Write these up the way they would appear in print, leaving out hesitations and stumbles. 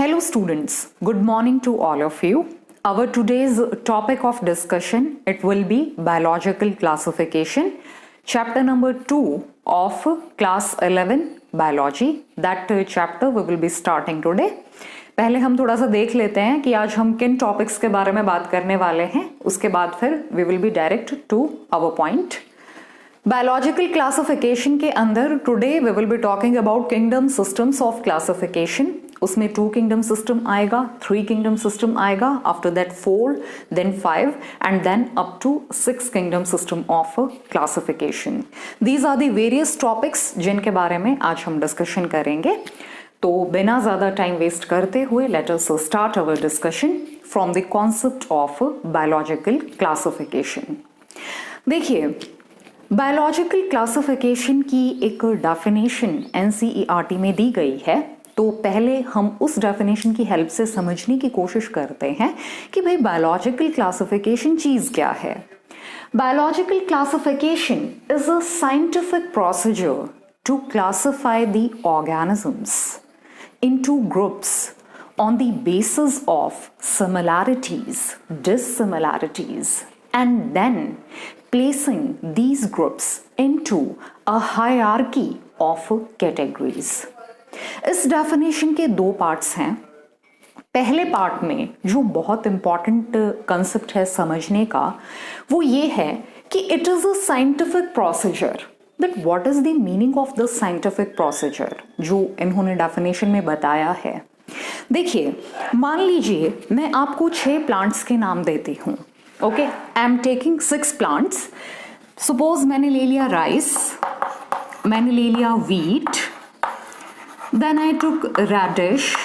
Hello students, good morning to all of you. Our today's topic of discussion, it will be biological classification, chapter number 2 of class 11 biology. That chapter we will be starting today. पहले हम थोड़ा सा देख लेते हैं कि आज हम किन टॉपिक्स के बारे में बात करने वाले हैं, उसके बाद फिर we will be direct to our point. Biological classification के अंदर today we will be talking about kingdom systems of classification. उसमें 2 किंगडम सिस्टम आएगा, 3 किंगडम सिस्टम आएगा, after that 4, then 5 and then up to 6 kingdom system of classification. These are the various topics जिनके बारे में आज हम डिस्कशन करेंगे. तो बिना ज़्यादा टाइम वेस्ट करते हुए let us start our discussion from the concept of biological classification. देखिए, बायोलॉजिकल क्लासिफिकेशन की एक डेफिनेशन एनसीईआरटी में दी गई है. तो पहले हम उस डेफिनेशन की हेल्प से समझने की कोशिश करते हैं कि भाई बायोलॉजिकल क्लासिफिकेशन चीज़ क्या है. Biological classification is a scientific procedure to classify the organisms into groups on the basis of similarities, dissimilarities, and then placing these groups into a hierarchy of categories. इस डेफिनेशन के 2 parts हैं. पहले part में जो बहुत important concept है समझने का, वो ये है कि it is a scientific procedure. But what is the meaning of the scientific procedure जो इन्होंने डेफिनेशन में बताया है. देखिए, मान लीजिए मैं आपको 6 प्लांट्स के नाम देती हूँ. Okay, I am taking 6 plants. Suppose मैंने ले लिया राइस, मैंने ले लिया wheat, then I took radish,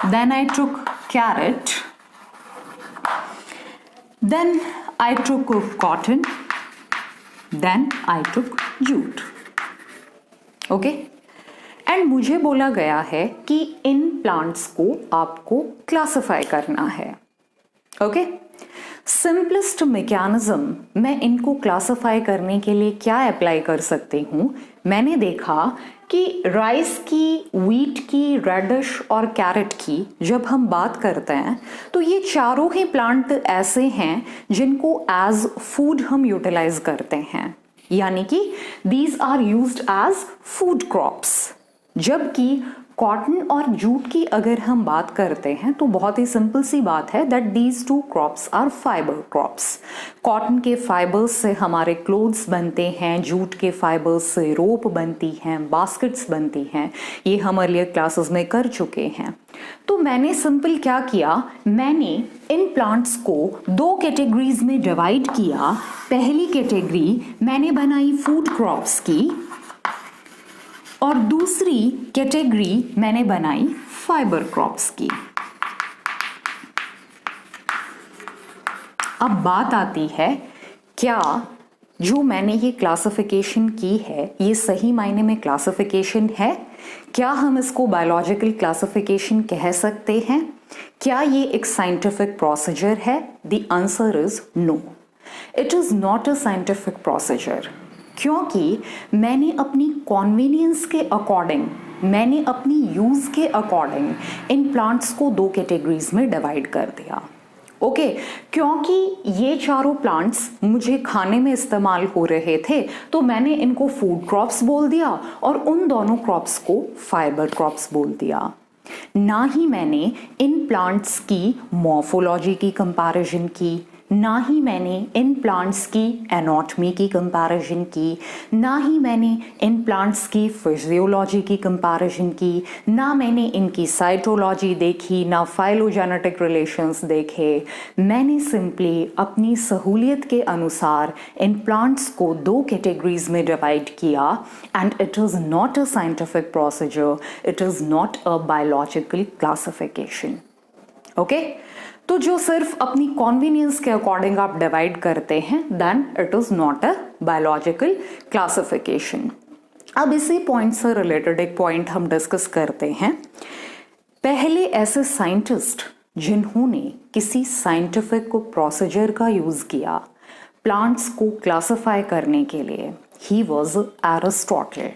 then I took carrot, then I took cotton, then I took jute. Okay, and मुझे बोला गया है कि इन प्लांट्स को आपको क्लासिफाई करना है. ओके, सिंपलेस्ट मैकेनिज्म मैं इनको क्लासिफाई करने के लिए क्या अप्लाई कर सकती हूँ. मैंने देखा कि राइस की, व्हीट की, रेडिश और कैरेट की जब हम बात करते हैं तो ये चारों ही प्लांट ऐसे हैं जिनको एज फूड हम यूटिलाइज करते हैं, यानी कि these are used as food crops. जबकि कॉटन और जूट की अगर हम बात करते हैं तो बहुत ही सिंपल सी बात है that these 2 crops are fibre crops. Cotton के फाइबर्स से हमारे क्लोथ्स बनते हैं, जूट के फाइबर्स से रोप बनती हैं, बास्केट्स बनती हैं. ये हम अर्लियर क्लासेस में कर चुके हैं. तो मैंने सिंपल क्या किया, मैंने इन प्लांट्स को 2 कैटेगरीज में डिवाइड किया. पहली कैटेगरी मैंने बनाई फूड क्रॉप्स की और दूसरी कैटेगरी मैंने बनाई फाइबर क्रॉप्स की. अब बात आती है, क्या जो मैंने ये क्लासिफिकेशन की है ये सही मायने में क्लासिफिकेशन है? क्या हम इसको बायोलॉजिकल क्लासिफिकेशन कह सकते हैं? क्या ये एक साइंटिफिक प्रोसीजर है? The answer is no, it is not a scientific procedure. क्योंकि मैंने अपनी कॉन्वीनियंस के अकॉर्डिंग, मैंने अपनी यूज़ के अकॉर्डिंग इन प्लांट्स को 2 कैटेगरीज में डिवाइड कर दिया. ओके, क्योंकि ये चारों प्लांट्स मुझे खाने में इस्तेमाल हो रहे थे तो मैंने इनको फूड क्रॉप्स बोल दिया और उन दोनों क्रॉप्स को फाइबर क्रॉप्स बोल दिया. ना ही मैंने इन प्लांट्स की मॉर्फोलॉजी की कंपैरिजन की, ना ही मैंने इन प्लांट्स की एनाटॉमी की कंपैरिजन की, ना ही मैंने इन प्लांट्स की फिजियोलॉजी की कंपैरिजन की, ना मैंने इनकी साइटोलॉजी देखी, ना फाइलोजेनेटिक रिलेशंस देखे. मैंने सिंपली अपनी सहूलियत के अनुसार इन प्लांट्स को 2 कैटेगरीज में डिवाइड किया. And it is not a scientific procedure, it is not a biological classification. Okay, तो जो सिर्फ अपनी कॉन्वीनियंस के अकॉर्डिंग आप डिवाइड करते हैं then it is not a biological classification. अब इसी पॉइंट से रिलेटेड एक पॉइंट हम डिस्कस करते हैं. पहले ऐसे साइंटिस्ट जिन्होंने किसी साइंटिफिक प्रोसीजर का यूज किया प्लांट्स को क्लासिफाई करने के लिए, ही वॉज एरिस्टोटल.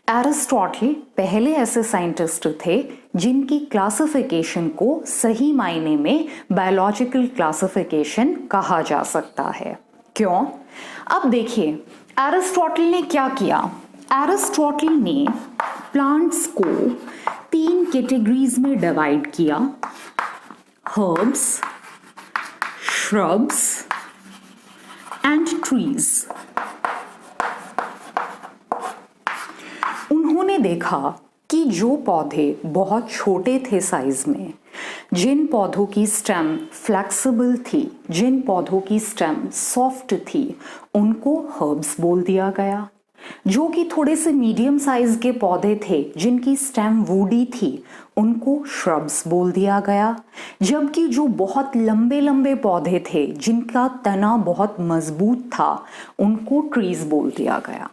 एरिस्टोटल पहले ऐसे साइंटिस्ट थे जिनकी क्लासिफिकेशन को सही मायने में बायोलॉजिकल क्लासिफिकेशन कहा जा सकता है। क्यों? अब देखिए एरिस्टोटल ने क्या किया। एरिस्टोटल ने प्लांट्स को 3 कैटेगरीज में डिवाइड किया, हर्ब्स, श्रब्स एंड ट्रीज। उन्होंने देखा कि जो पौधे बहुत छोटे थे साइज में, जिन पौधों की स्टेम फ्लेक्सिबल थी, जिन पौधों की स्टेम सॉफ्ट थी, उनको हर्ब्स बोल दिया गया। जो कि थोड़े से मीडियम साइज के पौधे थे जिनकी स्टेम वुडी थी, उनको श्रब्स बोल दिया गया। जबकि जो बहुत लंबे लंबे पौधे थे जिनका तना बहुत मजबूत था, उनको ट्रीज बोल दिया गया।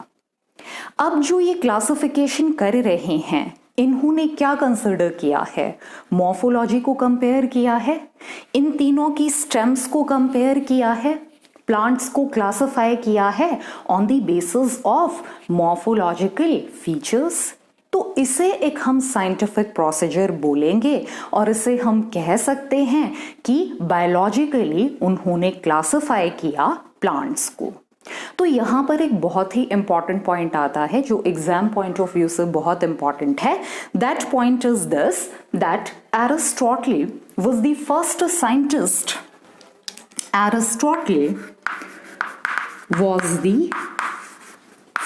अब जो ये क्लासिफिकेशन कर रहे हैं, इन्होंने क्या कंसिडर किया है? मॉर्फोलॉजी को कंपेयर किया है, इन तीनों की स्टेम्स को कंपेयर किया है, प्लांट्स को क्लासिफाई किया है on the basis of morphological features. तो इसे एक हम साइंटिफिक प्रोसीजर बोलेंगे और इसे हम कह सकते हैं कि बायोलॉजिकली उन्होंने क्लासिफाई किया प्लांट्स को। तो यहाँ पर एक बहुत ही इंपॉर्टेंट पॉइंट आता है जो एग्जाम पॉइंट ऑफ व्यू से बहुत इंपॉर्टेंट है। That point is this, that Aristotle was the first scientist. Aristotle was the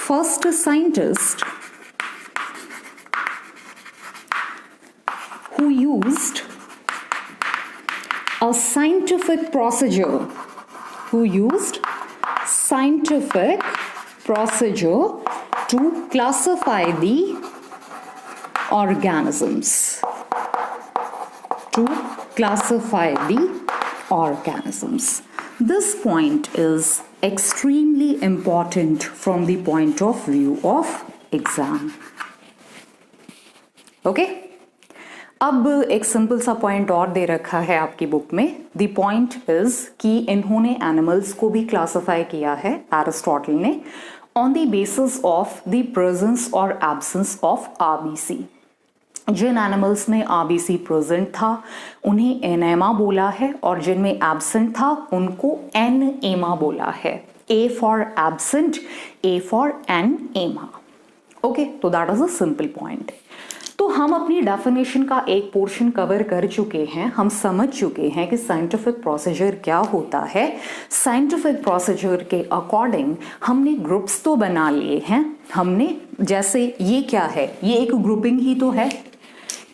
first scientist who used a scientific procedure, to classify the organisms. This point is extremely important from the point of view of exam. Okay? अब एक simple सा point और दे रखा है आपकी book में। The point is कि इन्होंने एनिमल्स को भी क्लासिफाई किया है एरिस्टोटल ने on the basis of the presence और एब्सेंस ऑफ आरबीसी। जिन एनिमल्स में आरबीसी प्रेजेंट था उन्हें एनेमा बोला है और जिनमें एब्सेंट था उनको एनएमा बोला है। A for absent, A for anaima. Okay, तो that is a simple point. तो हम अपनी डेफिनेशन का एक पोर्शन कवर कर चुके हैं, हम समझ चुके हैं कि साइंटिफिक प्रोसीजर क्या होता है। साइंटिफिक प्रोसीजर के अकॉर्डिंग हमने ग्रुप्स तो बना लिए हैं। हमने जैसे ये क्या है, ये एक ग्रुपिंग ही तो है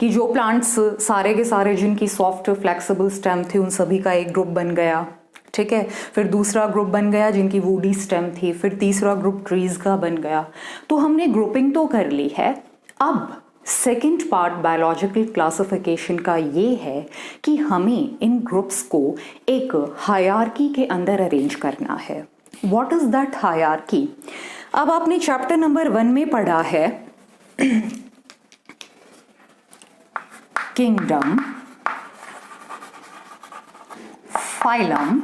कि जो प्लांट्स सारे के सारे जिनकी सॉफ्ट फ्लेक्सिबल स्टेम थी उन सभी का एक ग्रुप बन गया। ठीक है, फिर दूसरा ग्रुप बन गया जिनकी वुडी स्टेम थी, फिर तीसरा ग्रुप ट्रीज का बन गया। तो हमने ग्रुपिंग तो कर ली है। अब सेकेंड पार्ट बायोलॉजिकल क्लासिफिकेशन का ये है कि हमें इन ग्रुप्स को एक हायरार्की के अंदर अरेंज करना है। What is that hierarchy? अब आपने चैप्टर नंबर 1 में पढ़ा है किंगडम, फाइलम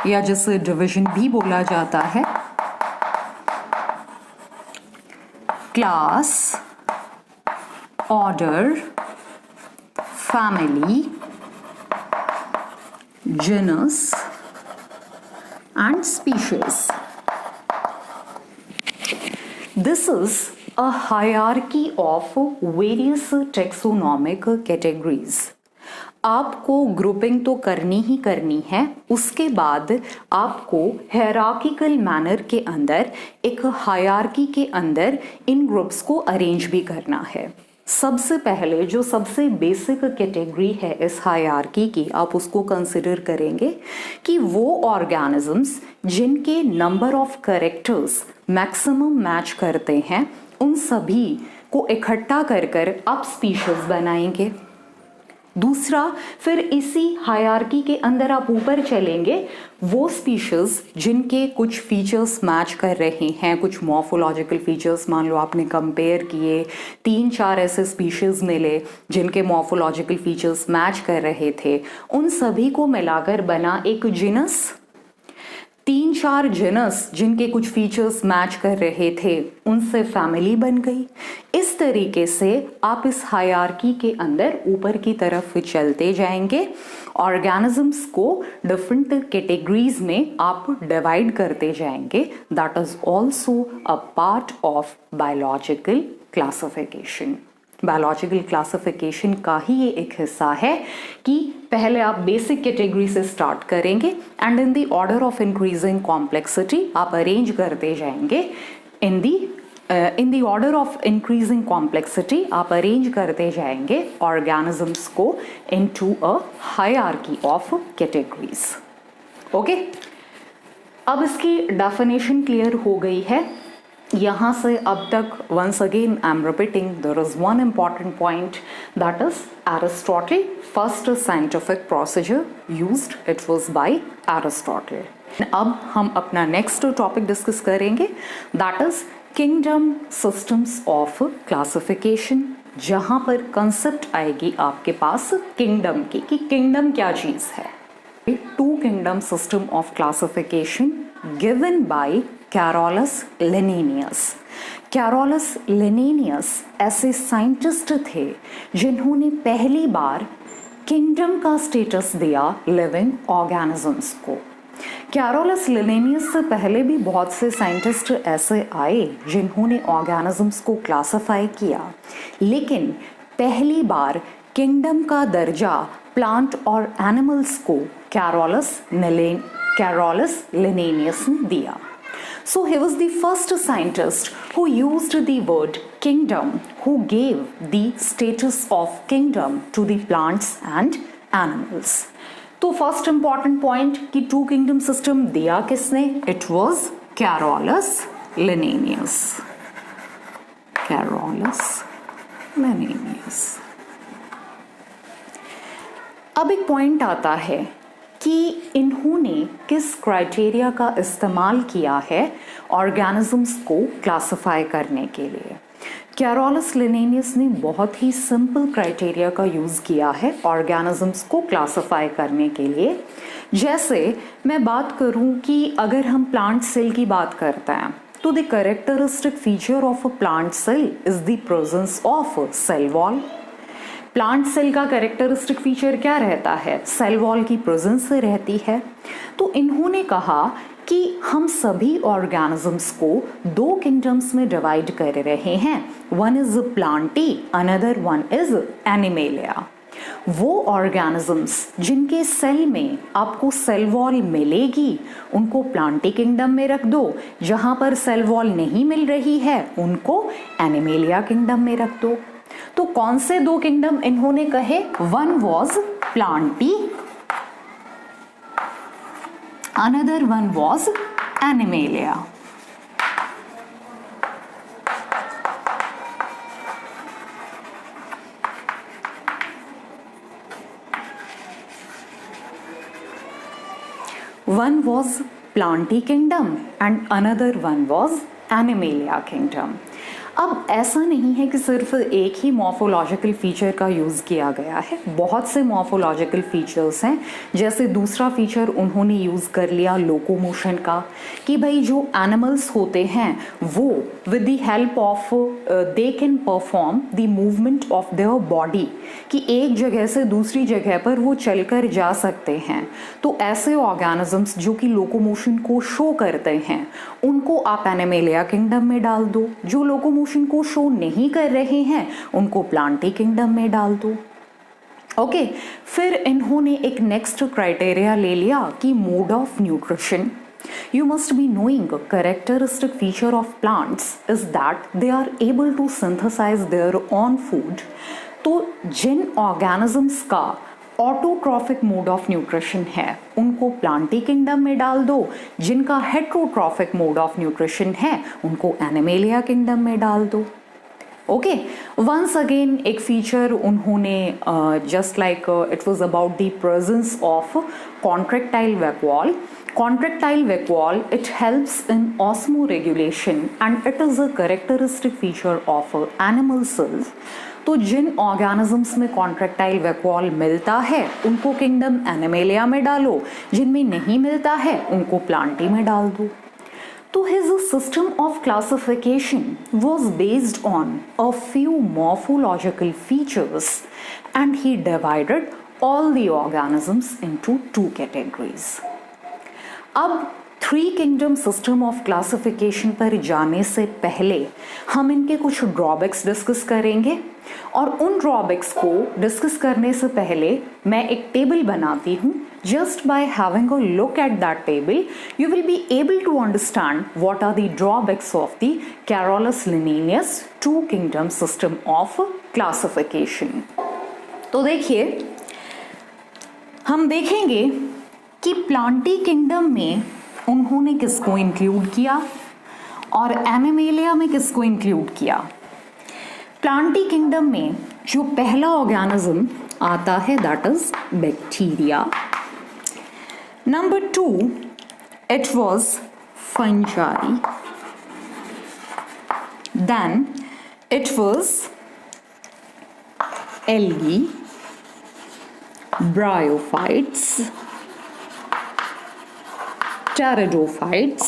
या जिसे डिवीजन भी बोला जाता है, class, order, family, genus and species. This is a hierarchy of various taxonomic categories. आपको ग्रुपिंग तो करनी ही करनी है, उसके बाद आपको हायरार्किकल मैनर के अंदर एक हायरार्की के अंदर इन ग्रुप्स को अरेंज भी करना है। सबसे पहले जो सबसे बेसिक कैटेगरी है इस हायरार्की की, आप उसको कंसिडर करेंगे कि वो ऑर्गेनिजम्स जिनके number of characters maximum match करते हैं, उन सभी को इकट्ठा कर कर आप स्पीशीज बनाएंगे। दूसरा, फिर इसी हायरार्की के अंदर आप ऊपर चलेंगे, वो स्पीशीज जिनके कुछ फीचर्स मैच कर रहे हैं, कुछ मॉर्फोलॉजिकल फीचर्स मान लो आपने कंपेयर किए, 3-4 ऐसे स्पीशीज मिले जिनके मॉर्फोलॉजिकल फीचर्स मैच कर रहे थे, उन सभी को मिलाकर बना एक जीनस। 3-4 जेनस जिनके कुछ फीचर्स मैच कर रहे थे उनसे फैमिली बन गई। इस तरीके से आप इस हायरार्की के अंदर ऊपर की तरफ चलते जाएंगे। ऑर्गेनिजम्स को डिफरेंट कैटेगरीज में आप डिवाइड करते जाएंगे। That is also a part of biological classification. Biological classification का ही ये एक हिस्सा है कि पहले आप बेसिक कैटेगरी से स्टार्ट करेंगे and in the order of increasing complexity आप अरेंज करते जाएंगे। In the order of increasing complexity आप अरेंज करते जाएंगे ऑर्गेनिजम्स को into a hierarchy of categories. Okay, अब इसकी डेफिनेशन क्लियर हो गई है। यहाँ से अब तक once again I'm repeating there is one important point, that is Aristotle first scientific procedure used, it was by Aristotle. अब हम अपना नेक्स्ट टॉपिक डिस्कस करेंगे, that is kingdom systems of classification, जहाँ पर कंसेप्ट आएगी आपके पास किंगडम की कि किंगडम क्या चीज है। Two kingdom system of classification given by Carolus Linnaeus. Carolus Linnaeus ऐसे साइंटिस्ट थे जिन्होंने पहली बार किंगडम का स्टेटस दिया लिविंग ऑर्गेनिजम्स को। कैरोलस लिनेनियस से पहले भी बहुत से साइंटिस्ट ऐसे आए जिन्होंने ऑर्गेनिजम्स को क्लासिफाई किया, लेकिन पहली बार किंगडम का दर्जा प्लांट और एनिमल्स को कैरोलस लिनेनियस ने दिया। So he was the first scientist who used the word kingdom, who gave the status of kingdom to the plants and animals. तो first important point कि two kingdom system दिया किसने? It was Carolus Linnaeus. Carolus Linnaeus. अब एक point आता है कि इन्होंने किस क्राइटेरिया का इस्तेमाल किया है ऑर्गेनिजम्स को क्लासिफाई करने के लिए। कैरोलस लिनेनियस ने बहुत ही सिंपल क्राइटेरिया का यूज़ किया है ऑर्गेनिजम्स को क्लासिफाई करने के लिए। जैसे मैं बात करूं कि अगर हम प्लांट सेल की बात करते हैं तो the characteristic feature of a plant cell is the presence of cell wall. Plant cell का कैरेक्टरिस्टिक फीचर क्या रहता है? सेल वॉल की प्रेजेंस से रहती है। तो इन्होंने कहा कि हम सभी ऑर्गेनिजम्स को दो किंगडम्स में डिवाइड कर रहे हैं, one is Plantae, another one is animalia. वो ऑर्गेनिजम्स जिनके सेल में आपको सेल वॉल मिलेगी उनको प्लांटी किंगडम में रख दो, जहां पर सेल वॉल नहीं मिल रही है उनको एनिमेलिया किंगडम में रख दो। तो कौन से दो किंगडम इन्होंने कहे? One was Plantae, another one was animalia. One was Plantae Kingdom and another one was Animalia Kingdom. अब ऐसा नहीं है कि सिर्फ एक ही मॉर्फोलॉजिकल फीचर का यूज़ किया गया है, बहुत से मॉर्फोलॉजिकल फीचर्स हैं। जैसे दूसरा फीचर उन्होंने यूज़ कर लिया लोकोमोशन का, कि भाई जो एनिमल्स होते हैं वो with the help of they can perform the movement of their body, कि एक जगह से दूसरी जगह पर वो चलकर जा सकते हैं। तो ऐसे ऑर्गेनिजम्स जो कि लोकोमोशन को शो करते हैं उनको आप एनिमेलिया किंगडम में डाल दो, जो लोकोमोशन को शो नहीं कर रहे हैं उनको प्लांटी किंगडम में डाल दो। ओके, फिर इन्होंने एक नेक्स्ट क्राइटेरिया ले लिया कि mode of nutrition. You must be knowing a characteristic feature of plants is that they are able to synthesize their own food. तो जिन ऑर्गेनिजम्स का ऑटोट्रॉफिक मोड ऑफ न्यूट्रिशन है उनको प्लांटी किंगडम में डाल दो, जिनका हेट्रोट्रॉफिक मोड ऑफ न्यूट्रिशन है उनको एनिमेलिया किंगडम में डाल दो। ओके, वंस अगेन एक फीचर उन्होंने just like it was about the presence of contractile vacuole. Contractile vacuole, it helps in osmoregulation and it is a characteristic feature of animal cells. तो जिन organisms में contractile vacuole मिलता है उनको kingdom animalia में डालो, जिनमें नहीं मिलता है उनको प्लांटी में डाल दो। तो his system of classification was based on a few morphological features and he divided all the organisms into two categories. अब three kingdom system of classification पर जाने से पहले हम इनके कुछ ड्रॉबैक्स डिस्कस करेंगे, और उन ड्रॉबैक्स को डिस्कस करने से पहले मैं एक टेबल बनाती हूँ। Just by having a look at that table you will be able to understand what are the drawbacks of the Carolus Linnaeus two kingdom system of classification. तो देखिए, हम देखेंगे कि प्लांटी किंगडम में उन्होंने किसको इंक्लूड किया और एनिमेलिया में किसको इंक्लूड किया। प्लांटी किंगडम में जो पहला ऑर्गेनिज्म आता है that is bacteria. Number 2 it was fungi, then it was algae, bryophytes, pteridophytes,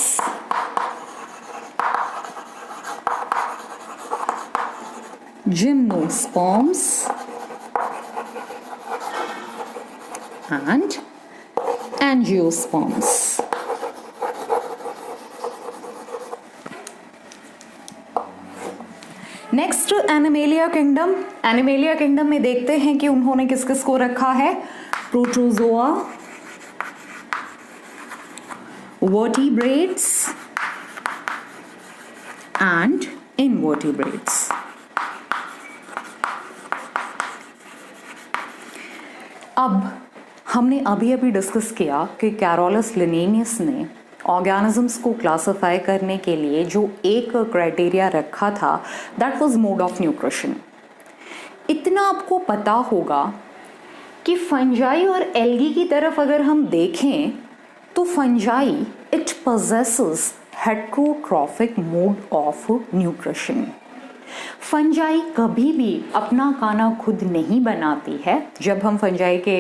gymnosperms and angiosperms. Next animalia kingdom. Animalia kingdom में देखते हैं कि उन्होंने किस किस को रखा है। Protozoa, vertebrates and invertebrates. अब हमने अभी डिस्कस किया कि कैरोलस लिनेनियस ने ऑर्गेनिजम्स को क्लासिफाई करने के लिए जो एक क्राइटेरिया रखा था that was mode of nutrition. इतना आपको पता होगा कि फंजाई और एल्गी की तरफ अगर हम देखें तो fungi it possesses heterotrophic mode of nutrition. Fungi कभी भी अपना खाना खुद नहीं बनाती है। जब हम फंजाई के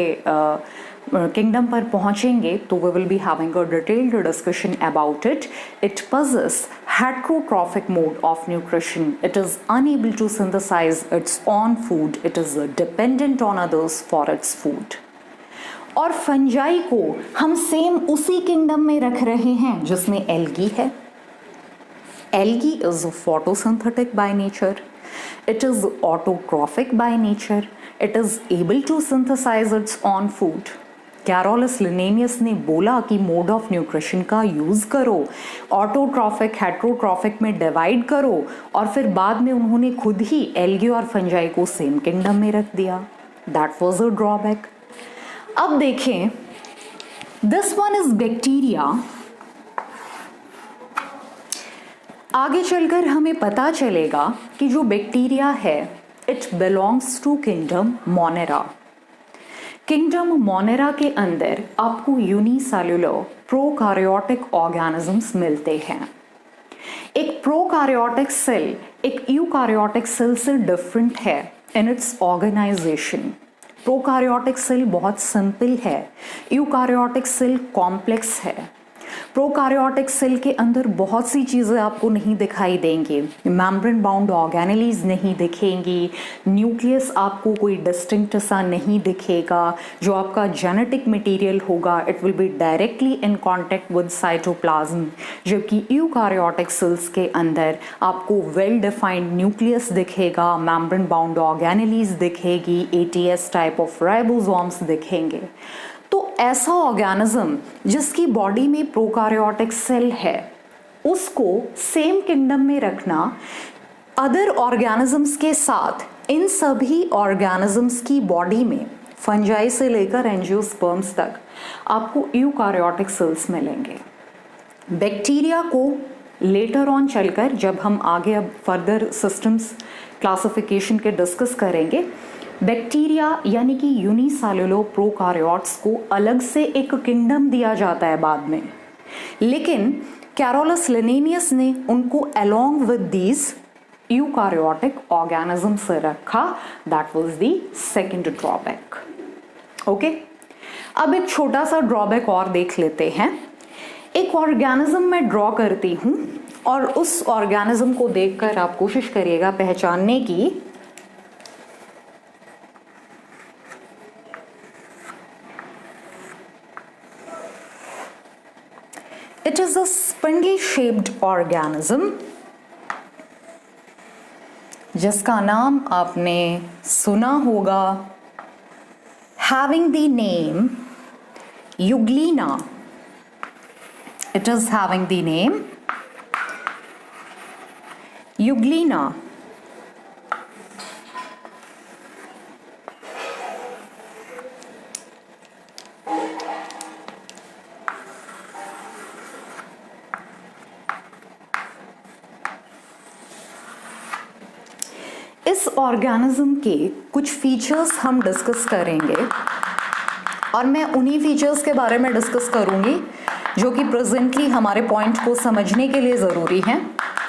किंगडम पर पहुंचेंगे तो we will be having a detailed discussion about it. It possesses heterotrophic mode of nutrition. It is unable to synthesize its own food. It is dependent on others for its food. और fungi को हम same उसी kingdom में रख रहे हैं जिसमें algae है। Algae is photosynthetic by nature, it is autotrophic by nature, it is able to synthesize its own food. Carolus Linnaeus ने बोला कि मोड ऑफ न्यूट्रिशन का यूज करो, ऑटोट्रॉफिक हेट्रोट्रॉफिक में डिवाइड करो, और फिर बाद में उन्होंने खुद ही एल्गी और फंजाई को सेम किंगडम में रख दिया। That was a drawback. अब देखें, दिस वन इज बैक्टीरिया। आगे चलकर हमें पता चलेगा कि जो बैक्टीरिया है it belongs to kingdom monera. Kingdom monera के अंदर आपको यूनिसेल्युलर प्रोकार्योटिक ऑर्गेनिजम्स मिलते हैं। एक प्रोकार्योटिक सेल एक यूकार्योटिक सेल से डिफरेंट है in its organisation. Prokaryotic cell बहुत सिंपल है, यूकार्योटिक सेल कॉम्प्लेक्स है। प्रोकार्योटिक सेल के अंदर बहुत सी चीज़ें आपको नहीं दिखाई देंगी। मेम्ब्रेन बाउंड ऑर्गेनेलीज नहीं दिखेंगी, न्यूक्लियस आपको कोई डिस्टिंक्ट सा नहीं दिखेगा। जो आपका जेनेटिक मटेरियल होगा it will be directly in contact with cytoplasm, जबकि यूकार्योटिक सेल्स के अंदर आपको वेल डिफाइंड न्यूक्लियस दिखेगा, मेम्ब्रेन बाउंड ऑर्गेनेलीज दिखेगी, ATS टाइप ऑफ राइबोसोम्स दिखेंगे। तो ऐसा ऑर्गेनिज्म जिसकी बॉडी में प्रोकार्योटिक सेल है उसको सेम किंगडम में रखना अदर ऑर्गेनिजम्स के साथ इन सभी ऑर्गेनिजम्स की बॉडी में फंजाई से लेकर एंजियोस्पर्म्स तक आपको यूकार्योटिक सेल्स मिलेंगे। बैक्टीरिया को लेटर ऑन चलकर जब हम आगे अब फर्दर सिस्टम्स क्लासिफिकेशन के डिस्कस करेंगे, बैक्टीरिया यानी कि यूनिसेल्युलर प्रोकार्योट्स को अलग से एक किंगडम दिया जाता है बाद में, लेकिन कैरोलस लिनेनियस ने उनको along with these eukaryotic organism से रखा, that was the second drawback. Okay, अब एक छोटा सा ड्रॉबैक और देख लेते हैं। एक ऑर्गेनिज्म मैं ड्रॉ करती हूं और उस ऑर्गेनिज्म को देखकर आप कोशिश करिएगा पहचानने की it is a spindle shaped organism जिसका नाम आपने सुना होगा, having the name Euglena. It is having the name Euglena. इस ऑर्गेनिज्म के कुछ फीचर्स हम डिस्कस करेंगे और मैं उन्हीं फीचर्स के बारे में डिस्कस करूंगी जो कि प्रेजेंटली हमारे पॉइंट को समझने के लिए ज़रूरी हैं।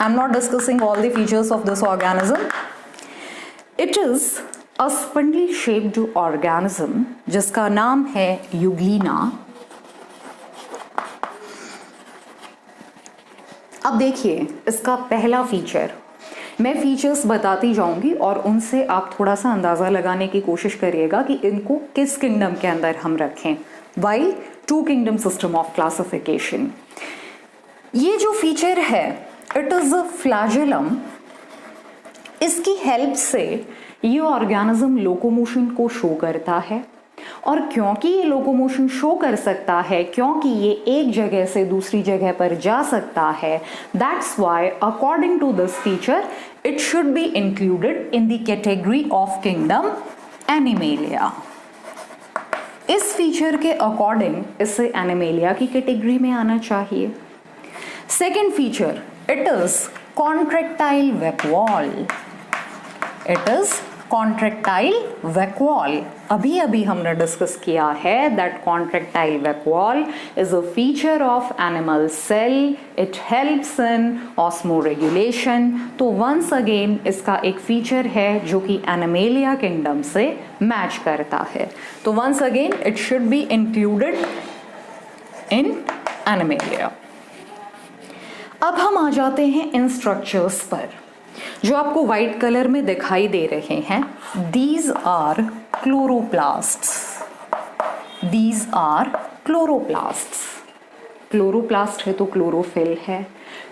I am not discussing all the features of this organism. It is a spindle shaped organism जिसका नाम है यूग्लिना। अब देखिए इसका पहला फीचर, मैं फीचर्स बताती जाऊंगी और उनसे आप थोड़ा सा अंदाज़ा लगाने की कोशिश करिएगा कि इनको किस किंगडम के अंदर हम रखें। Why two kingdom system of classification. ये जो फीचर है इट इज़ अ फ्लैजेलम। इसकी हेल्प से ये ऑर्गेनिज्म लोकोमोशन को शो करता है और क्योंकि ये लोकोमोशन शो कर सकता है, क्योंकि ये एक जगह से दूसरी जगह पर जा सकता है, that's why according to this feature it should be included in the category of kingdom animalia. इस फीचर के अकॉर्डिंग इसे एनिमेलिया की कैटेगरी में आना चाहिए। Second feature, it is contractile vacuole. It is contractile vacuole. अभी अभी हमने डिस्कस किया है that contractile vacuole is a feature of animal cell, it helps in osmoregulation. तो वंस अगेन इसका एक फीचर है जो कि एनिमेलिया किंगडम से मैच करता है। तो once again it should be included in animalia. अब हम आ जाते हैं इन स्ट्रक्चर्स पर जो आपको व्हाइट कलर में दिखाई दे रहे हैं। These are chloroplasts. These are chloroplasts. Chloroplast है तो क्लोरोफिल है,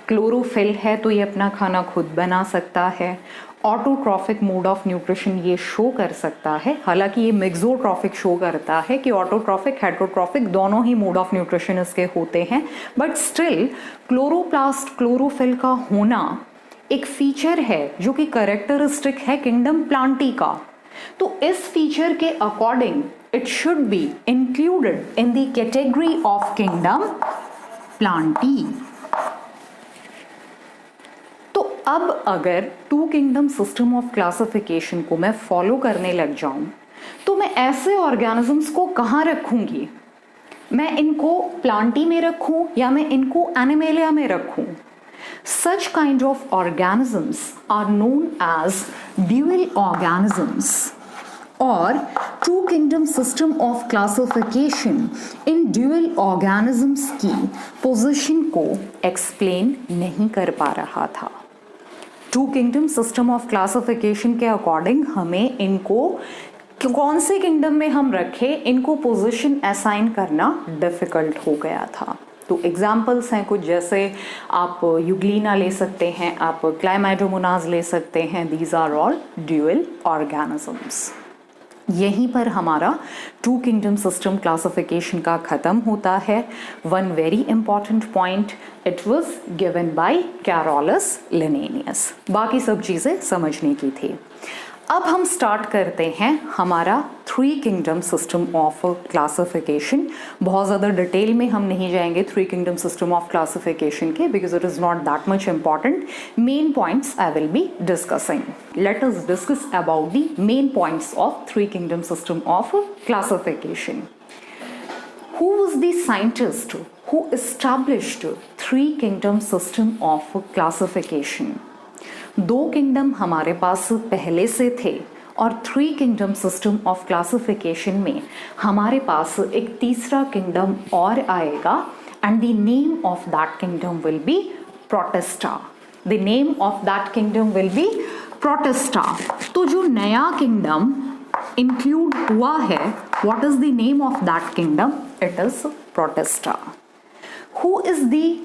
क्लोरोफिल है तो ये अपना खाना खुद बना सकता है। ऑटोट्रॉफिक मोड ऑफ न्यूट्रिशन ये शो कर सकता है। हालांकि ये मिक्सोट्रॉफिक शो करता है कि ऑटोट्रॉफिक हेटेरोट्रॉफिक दोनों ही मोड ऑफ न्यूट्रिशन इसके होते हैं, बट स्टिल क्लोरोप्लास्ट क्लोरोफिल का होना एक फीचर है जो कि कैरेक्टरिस्टिक है किंगडम प्लांटी का। तो इस फीचर के according it should be included in the category of kingdom plantae. तो अब अगर two kingdom system of classification को मैं फॉलो करने लग जाऊं तो मैं ऐसे ऑर्गेनिजम्स को कहाँ रखूंगी? मैं इनको प्लांटी में रखूं या मैं इनको एनिमेलिया में रखूं? Such kind of organisms are known as dual organisms or two kingdom system of classification in dual organisms की position को explain नहीं कर पा रहा था। Two kingdom system of classification के according हमें इनको कौन से किंगडम में हम रखें, इनको पोजीशन असाइन करना डिफिकल्ट हो गया था। तो एग्जाम्पल्स हैं कुछ, जैसे आप यूग्लिना ले सकते हैं, आप क्लाइमेडोमोनास ले सकते हैं। These are all dual organisms. यहीं पर हमारा टू किंगडम सिस्टम क्लासिफिकेशन का ख़त्म होता है। One very important point, it was given by Carolus Linnaeus. बाकी सब चीज़ें समझने की थी। अब हम स्टार्ट करते हैं हमारा three kingdom system of classification. बहुत ज़्यादा डिटेल में हम नहीं जाएंगे three kingdom system of classification के, because it is not that much important. Main points I will be discussing. Let us discuss about the main points of three kingdom system of classification. Who was the scientist who established three kingdom system of classification? 2 kingdom हमारे पास पहले से थे और 3 kingdom system of classification में हमारे पास एक तीसरा kingdom और आएगा and the name of that kingdom will be protista. The name of that kingdom will be protista. तो जो नया किंगडम इंक्लूड हुआ है, what is the name of that kingdom? It is protista. Who is the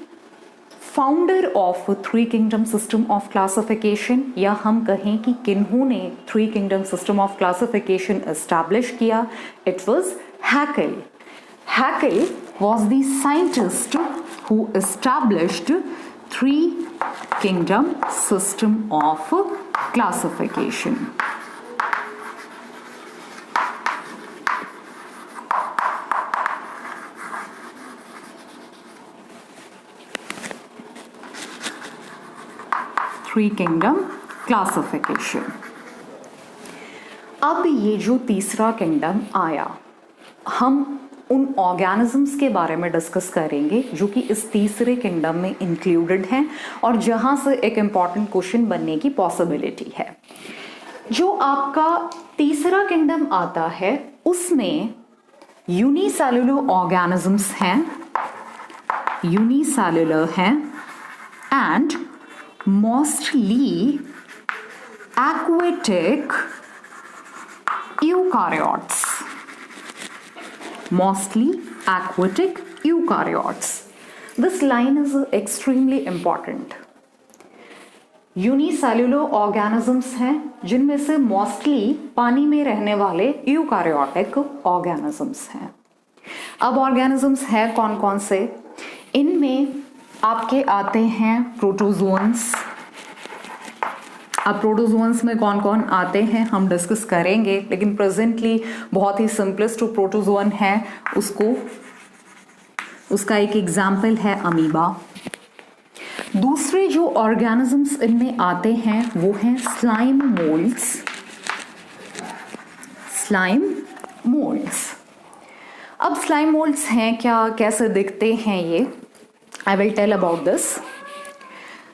founder of 3 kingdom system of classification, या हम कहें कि किन्होंने 3 kingdom system of classification establish किया? It was Haeckel. Haeckel was the scientist who established 3 kingdom system of classification. Three kingdom classification. अब ये जो तीसरा किंगडम आया, हम उन ऑर्गेनिजम्स के बारे में डिस्कस करेंगे जो कि इस तीसरे किंगडम में इंक्लूडेड हैं और जहां से एक इम्पॉर्टेंट क्वेश्चन बनने की पॉसिबिलिटी है। जो आपका तीसरा किंगडम आता है उसमें यूनिसेल्युलर ऑर्गेनिजम्स हैं, यूनिसेल्युलर हैं and mostly aquatic eukaryotes, mostly aquatic eukaryotes. This line is extremely important. Unicellular organisms हैं जिनमें से मोस्टली पानी में रहने वाले यूकारियोटिक ऑर्गेनिजम्स हैं। अब ऑर्गेनिजम्स हैं कौन कौन से? इनमें आपके आते हैं प्रोटोजोन्स। अब प्रोटोजोन्स में कौन कौन आते हैं हम डिस्कस करेंगे, लेकिन प्रेजेंटली बहुत ही सिंपलेस्ट प्रोटोजोन है, उसका एक एग्जाम्पल है अमीबा। दूसरे जो ऑर्गेनिजम्स इनमें आते हैं वो हैं स्लाइम मोल्ड्स। स्लाइम मोल्ड्स, अब स्लाइम मोल्ड्स हैं क्या, कैसे दिखते हैं ये? I will tell about this.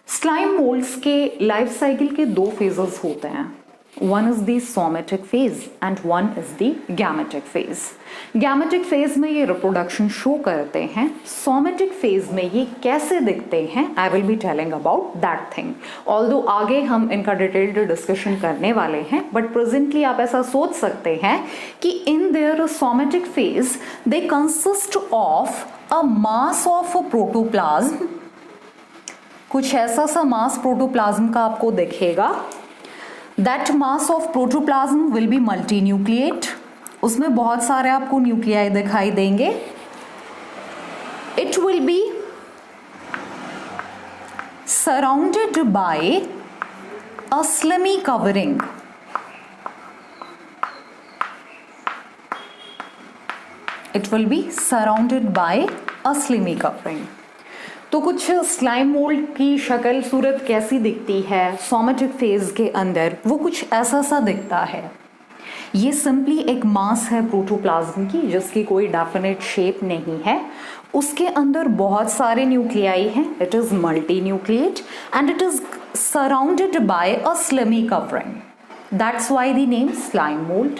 Slime moulds के लाइफ साइकिल के 2 फेजेस होते हैं। One is the somatic phase and one is the gametic phase. Gametic phase में ये रिप्रोडक्शन शो करते हैं, सोमेटिक फेज में ये कैसे दिखते हैं आई will be telling about that thing. Although आगे हम इनका डिटेल्ड डिस्कशन करने वाले हैं, बट प्रेजेंटली आप ऐसा सोच सकते हैं कि in their somatic phase they consist of a mass of protoplasm. कुछ ऐसा सा मास प्रोटोप्लाज्म का आपको दिखेगा। That mass of protoplasm will be multinucleate, उसमें बहुत सारे आपको न्यूक्लियाई दिखाई देंगे। It will be surrounded by a slimy covering. It will be surrounded by a slimy covering. तो कुछ स्लाइम मोल्ड की शक्ल सूरत कैसी दिखती है सोमेटिक फेज के अंदर, वो कुछ ऐसा सा दिखता है। ये सिंपली एक मास है प्रोटोप्लाज्म की जिसकी कोई डेफिनेट शेप नहीं है। उसके अंदर बहुत सारे न्यूक्लियाई हैं, it is multi nucleate and it is surrounded by a slimy covering. That's why the name slime mould.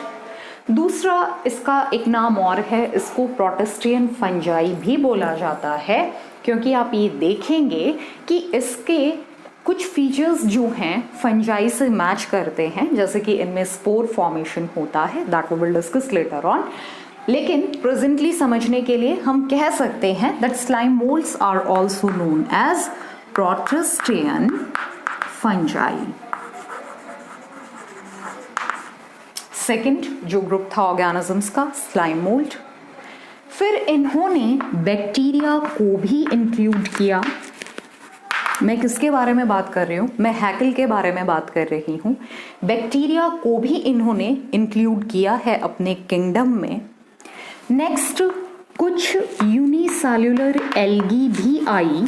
दूसरा इसका एक नाम और है, इसको प्रोटेस्टियन फंजाई भी बोला जाता है, क्योंकि आप ये देखेंगे कि इसके कुछ फीचर्स जो हैं फंजाई से मैच करते हैं, जैसे कि इनमें स्पोर फॉर्मेशन होता है, that we will discuss later on. लेकिन प्रेजेंटली समझने के लिए हम कह सकते हैं that slime moulds are also known as protistan fungi. Second जो ग्रुप था ऑर्गेनिजम्स का, स्लाइम मोल्ड। फिर इन्होंने बैक्टीरिया को भी इंक्लूड किया। मैं किसके बारे में बात कर रही हूँ? मैं हैकेल के बारे में बात कर रही हूँ। बैक्टीरिया को भी इन्होंने इंक्लूड किया है अपने किंगडम में। नेक्स्ट कुछ यूनिसेल्युलर एल्गी भी आई,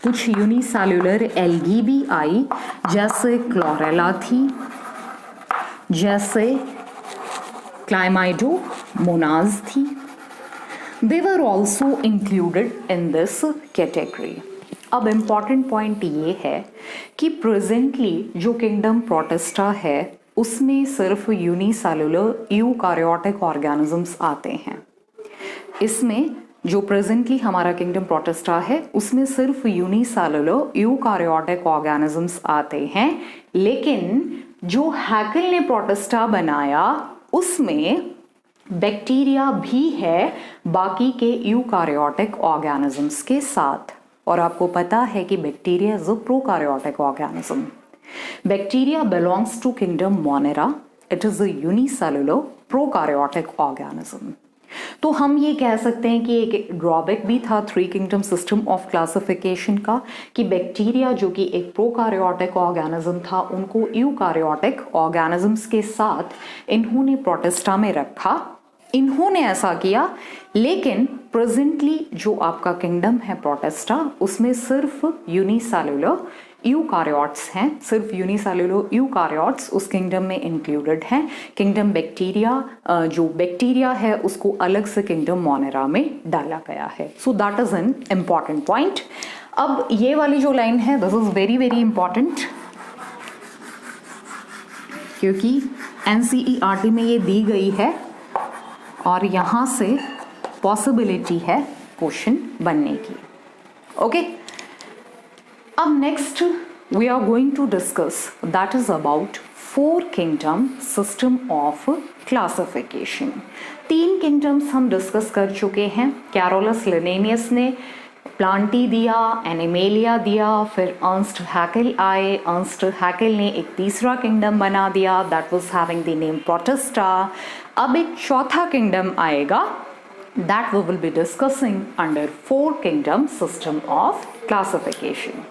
कुछ यूनिसेल्युलर एल्गी भी आई, जैसे क्लोरेला थी, जैसे क्लाइमाइडोमोनाज थी। They were also included in this category. अब इम्पॉर्टेंट पॉइंट ये है कि प्रेजेंटली जो किंगडम प्रोटिस्टा है उसमें सिर्फ यूनिसेलुलर यूकैरियोटिक ऑर्गेनिजम्स आते हैं। इसमें जो प्रेजेंटली हमारा किंगडम प्रोटिस्टा है उसमें सिर्फ यूनिसेलुलर यूकैरियोटिक ऑर्गेनिजम्स आते हैं, लेकिन जो हैकेल ने प्रोटिस्टा बनाया उसमें बैक्टीरिया भी है बाकी के यूकैरियोटिक ऑर्गेनिजम्स के साथ। और आपको पता है कि bacteria is a prokaryotic organism. Bacteria belongs to kingdom monera, it is a unicellular prokaryotic organism. तो हम ये कह सकते हैं कि एक ड्रॉबैक भी था three kingdom system of classification का कि बैक्टीरिया जो कि एक प्रोकैरियोटिक ऑर्गेनिज्म था उनको यूकैरियोटिक ऑर्गेनिजम्स के साथ इन्होंने प्रोटिस्टा में रखा। इन्होंने ऐसा किया, लेकिन प्रेजेंटली जो आपका किंगडम है प्रोटिस्टा उसमें सिर्फ यूनिसेलुलर यूकैरियोट्स हैं, सिर्फ यूनिसेलुलर यूकैरियोट्स उस किंगडम में इंक्लूडेड हैं। किंगडम बैक्टीरिया जो बैक्टीरिया है उसको अलग से किंगडम मोनेरा में डाला गया है। So that is an important point. अब ये वाली जो लाइन है this is very very important, क्योंकि एनसीईआरटी में ये दी गई है और यहाँ से पॉसिबिलिटी है क्वेश्चन बनने की। ओके, अब next we are going to discuss that is about four kingdom system of classification. तीन किंगडम्स हम डिस्कस कर चुके हैं। कैरोलस लिनेनियस ने प्लांटी दिया, एनिमेलिया दिया, फिर अर्नस्ट हैकेल आए। अर्नस्ट हैकेल ने एक तीसरा किंगडम बना दिया that was having the name protista. अब एक चौथा किंगडम आएगा that we will be discussing under four kingdom system of classification.